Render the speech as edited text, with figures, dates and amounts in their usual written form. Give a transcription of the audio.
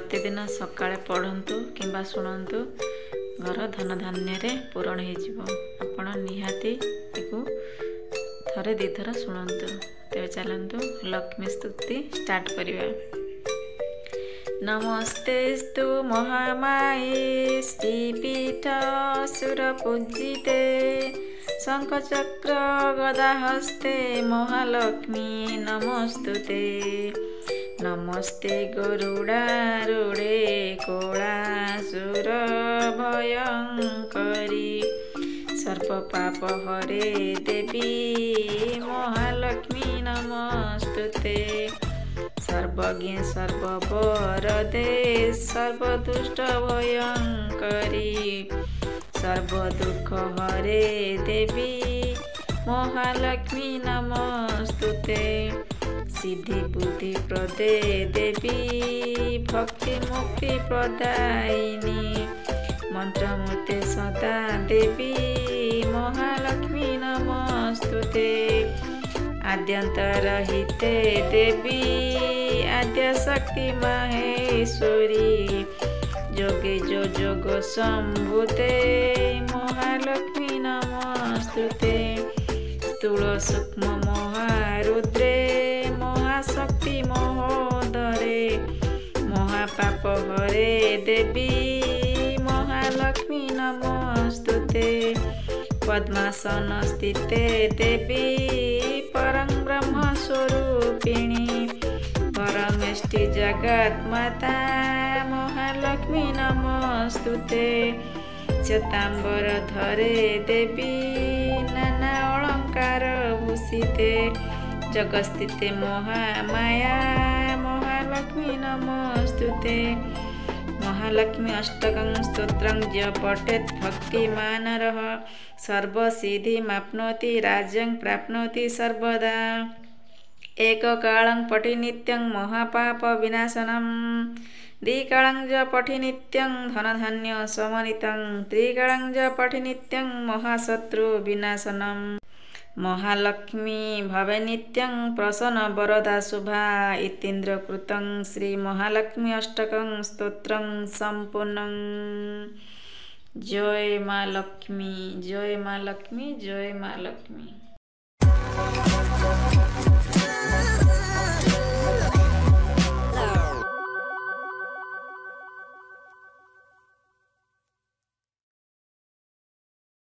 प्रतिदिन सकाळे पढ़ंतु किंबा शुणु घर धन धान्य पूरण हो आपण निहाती थरे दी थर शुणु। तेज चलतु लक्ष्मी स्तुति स्टार्ट करिबा। नमस्तेस्तु महामाये श्रीपीठ सुरपूजिते शंखचक्र गदाहस्ते महालक्ष्मी नमस्तुते। नमस्ते गरुडारूढे कोलासुर भयंकरी सर्वपाप हरे देवी महालक्ष्मी नमस्तुते। सर्वज्ञ सर्ववरदे सर्वदुष्ट भयंकरी सर्वदुःख हरे देवी महालक्ष्मी नमस्तुते। सिद्धि बुद्धि प्रदे देवी भक्ति मुक्ति प्रदायिनी मंत्रमूर्ते सदा देवी महालक्ष्मी नमस्तुते। आद्यंतरहिते देवी आद्य शक्ति माहेश्वरी जोगे जो जोग संभूते महालक्ष्मी नमस्तुते। स्थूल सूक्ष्म महारुद्रे महाशक्ति महोदरे महापाप हरे देवी महालक्ष्मी नमस्तुते। पद्मासन स्थिते देवी परं ब्रह्म स्वरूपिणी परमेष्टि जगत माता महालक्ष्मी नमस्तुते। श्वेतांबर धरे देवी नाना अलंकार भूषिते जगस्थिते महामाया महालक्ष्मी नमस्तुते। महालक्ष्मी अष्टकं स्तोत्रं य पठेत् भक्तिमानरः सर्वसिद्धिमाप्नोति राज्यं प्राप्नोति सर्वदा। एककालं पठि नित्यं महापाप विनाशनं द्विकालं च पठि नित्यं धनधान्य समन्वितं त्रिकालं च पठि नित्यं महाशत्रु विनाशनं। महालक्ष्मी भवे नित्यं प्रसन्न वरदा शुभा इतीन्द्र कृतं श्री महालक्ष्मी अष्टकं स्तोत्रं संपूर्णं। जय माँ लक्ष्मी जय माँ लक्ष्मी जय माँ लक्ष्मी।